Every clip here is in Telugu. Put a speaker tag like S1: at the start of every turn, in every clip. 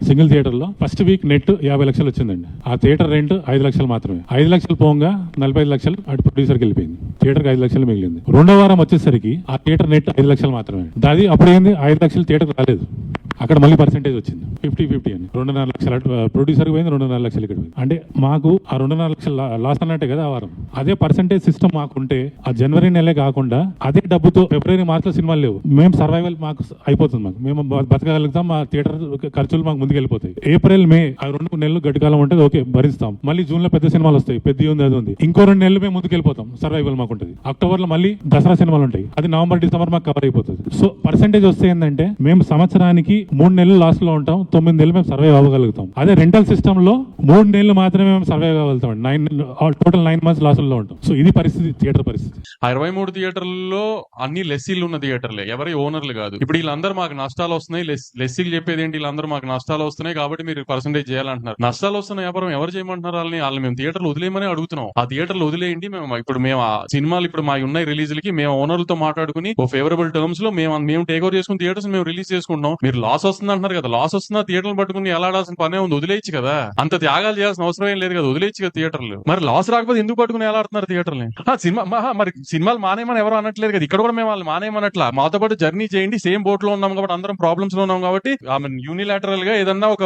S1: సింగిల్ థియేటర్ లో ఫస్ట్ వీక్ నెట్ 50 లక్షలు వచ్చిందండి. ఆ థియేటర్ రెంట్ 5 లక్షలు మాత్రమే. 5 లక్షలు పోగా 45 లక్షలు అటు ప్రొడ్యూసర్కి వెళ్ళిపోయింది. థియేటర్ కి 5 లక్షలు మిగిలింది. రెండో వారం వచ్చేసరికి ఆ థియేటర్ నెట్ 5 లక్షలు మాత్రమే. అది అప్పుడు ఏంది 5 లక్షలు థియేటర్ రాలేదు. అక్కడ మళ్ళీ పర్సెంటేజ్ వచ్చింది 50-50 అని. 2.5 లక్షలు ప్రొడ్యూసర్ పోయింది, 2.5 లక్షలు ఇక్కడ పోయింది. అంటే మాకు ఆ 2.5 లక్షలు లాస్ అన్నట్టే కదా ఆ వారం. అదే పర్సెంటేజ్ సిస్టమ్ మాకుంటే ఆ జనవరి నెలే కాకుండా అదే డబ్బుతో ఫిబ్రవరి మార్చిలో సినిమాలు లేవు. మేము సర్వైవల్ మాకు అయిపోతుంది. మేము బతకగలుగుతాం. మా థియేటర్ ఖర్చులు మాకు ముందుకు వెళ్ళిపోతాయి. ఏప్రిల్ మే ఆ 2 నెలలు గడ్డికాలం ఉంటుంది, ఓకే భరిస్తాం. మళ్ళీ జూన్ లో పెద్ద సినిమాలు వస్తాయి, పెద్ద ఉంది అది ఉంది. ఇంకో 2 నెలలు మేము ముందుకు వెళ్ళిపోతాం, సర్వైవల్ మాకు ఉంటుంది. అక్టోబర్ లో మళ్ళీ దసరా సినిమాలు ఉంటాయి, అది నవంబర్ డిసెంబర్ మాకు కవర్ అయిపోతుంది. సో పర్సెంటేజ్ వస్తే ఏంటంటే మేము సంవత్సరానికి 3 నెలలు లాస్ట్ లో ఉంటాం, 9 నెలలు మేము సర్వైవ్ అవ్వగలుగుతాం. అదే రెంటల్ సిస్టమ్ లో 3 నెలలు మాత్రమే మేము సర్వైవ్ అవ్వగలుగుతాం. టోటల్ 9 మంత్స్ లాస్ లో ఉంటాం. సో ఇది పరిస్థితి, థియేటర్ పరిస్థితి.
S2: 23 థియేటర్లలో అన్ని లెస్సీలు ఉన్న థియేటర్లే, ఎవరి ఓనర్లు కాదు. ఇప్పుడు వీళ్ళందరూ మాకు నష్టాలు వస్తున్నాయి, లెస్సీలు చెప్పేది ఏంటి, వీళ్ళందరూ మాకు నష్టాలు వస్తున్నాయి కాబట్టి మీరు పర్సెంటేజ్ చేయాలంటున్నారు. నష్టాలు వస్తున్న వ్యాపారం ఎవరు చేయమంటున్నారు? వాళ్ళని మేము థియేటర్లు వదిలేయమని అడుగుతున్నాం. ఆ థియేటర్లు వదిలేయండి. మేము ఆ సినిమాలు ఇప్పుడు మా ఉన్నాయి రిలీజ్లకి మేము ఓనర్లతో మాట్లాడుకుని ఓ ఫేవరబుల్ టర్మ్స్ లో మేము టేక్ ఓవర్ చేసుకుని థియేటర్స్ మేము రిలీజ్ చేసుకుంటాం. మీరు లాస్ వస్తుంది అంటున్నారు కదా, లాస్ వస్తున్నా థియేటర్లు పట్టుకుని ఎలా ఆడాల్సిన పనే ఉంది, వదిలేయచ్చు కదా. అంత త్యాగాలు చేయాల్సిన అవసరం ఏం లేదు కదా, వదిలేయచ్చు కదా థియేటర్లు. మరి లాస్ రాకపోతే ఎందుకు పట్టుకుని ఎలా ఆడుతున్నారు థియేటర్ని? మరి సినిమాలు మానేమని ఎవరు అనట్లేదు కదా, ఇక్కడ కూడా మేము వాళ్ళు మానేమనట్లా. మాతో పాటు జర్నీ చేయండి, సేమ్ బోట్ లో ఉన్నాం కాబట్టి, అందరం ప్రాబ్లమ్స్ లో ఉన్నాం కాబట్టి యూనిలాటరల్ గా ఏదన్నా ఒక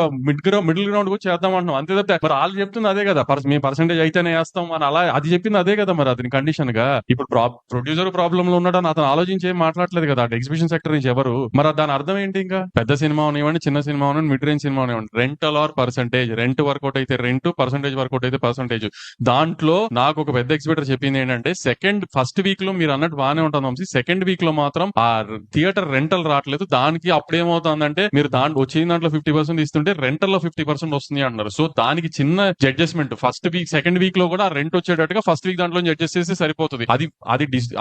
S2: మిడిల్ గ్రౌండ్ కూడా చేద్దాం అంటున్నాం. అంతే తప్ప మరి వాళ్ళు చెప్తుంది అదే కదా, మేము పర్సెంటేజ్ అయితేనే వేస్తాం అని అలా అది చెప్పింది అదే కదా. మరి అతని కండిషన్ గా ఇప్పుడు ప్రొడ్యూసర్ ప్రాబ్లమ్ లో ఉన్నాడని అతను ఆలోచించి ఏం మాట్లాడలేదు కదా ఎగ్జిబిషన్ సెక్టర్ నుంచి ఎవరు. మరి దాని అర్థం ఏంటి? ఇంకా పెద్ద సినిమా uniవ్వండి, చిన్న సినిమా uniవ్వండి, మిడ్ రేంజ్ సినిమా uniవ్వండి, rental or percentage. Rent work out అయితే రెంట్, పర్సెంటేజ్ వర్కౌట్ అయితే పర్సెంటేజ్. దాంట్లో నాకు ఒక పెద్ద ఎగ్జిబిటర్ చెప్పింది ఏంటంటే ఫస్ట్ వీక్ లో మీరు అన్నట్టు బాగానే ఉంటుంది వంశీ, సెకండ్ వీక్ లో మాత్రం ఆ థియేటర్ రెంటల్ రావట్లేదు. దానికి అప్పుడేమవుతుందంటే మీరు వచ్చిన దాంట్లో 50% ఇస్తుంటే రెంటల్ లో 50% వస్తుంది అంటున్నారు. సో దానికి చిన్న అడ్జస్ట్మెంట్ సెకండ్ వీక్ లో కూడా రెంట్ వచ్చేటట్టుగా ఫస్ట్ వీక్ దాంట్లో అడ్జస్ట్ చేస్తే సరిపోతుంది.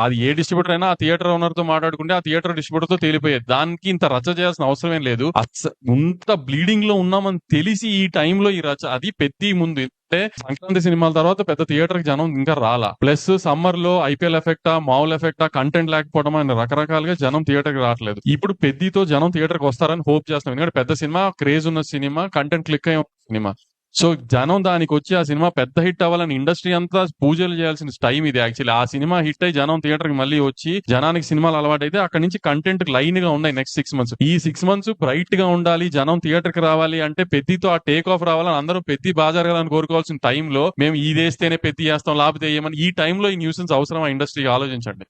S2: అది ఏ డిస్ట్రిబ్యూటర్ అయినా ఆ థియేటర్ ఓనర్ తో మాట్లాడుకుంటే ఆ థియేటర్ డిస్ట్రిబ్యూటర్ తో తేలిపోయేది. దానికి ఇంత రచ్చ చేయాల్సిన అవసరం ఏం లేదు. ఇంత బ్లీడింగ్ లో ఉన్నామని తెలిసి ఈ టైంలో ఈ రచ్చ, అది పెద్ద ముందు అంటే సంక్రాంతి సినిమాల తర్వాత పెద్ద థియేటర్ కి జనం ఇంకా రాలా. ప్లస్ సమ్మర్ లో ఐపీఎల్ ఎఫెక్టా, మామూలు ఎఫెక్టా, కంటెంట్ లేకపోవడం అని రకరకాలుగా జనం థియేటర్ కి రావట్లేదు. ఇప్పుడు పెద్దతో జనం థియేటర్ కి వస్తారని హోప్ చేస్తాం. ఎందుకంటే పెద్ద సినిమా, క్రేజ్ ఉన్న సినిమా, కంటెంట్ క్లిక్ అయ్యే సినిమా. సో జనం దానికి వచ్చి ఆ సినిమా పెద్ద హిట్ అవ్వాలని ఇండస్ట్రీ అంతా పూజలు చేయాల్సిన టైం ఇది. యాక్చువల్లీ ఆ సినిమా హిట్ అయ్యి జనం థియేటర్ కి మళ్ళీ వచ్చి జనానికి సినిమాలు అలవాటు అయితే అక్కడ నుంచి కంటెంట్ లైన్ గా ఉన్నాయి నెక్స్ట్ 6 months. ఈ 6 months బ్రైట్ గా ఉండాలి, జనం థియేటర్ కి రావాలి అంటే పెద్దతో ఆ టేక్ ఆఫ్ రావాలని అందరూ పెద్ద బాగా జరగాలని కోరుకోవాల్సిన టైంలో మేము ఇది వేస్తేనే పెద్ద చేస్తాం, లేకపోతే ఏమని ఈ టైంలో ఈ న్యూసెన్స్ అవసరం ఇండస్ట్రీకి ఆలోచించండి.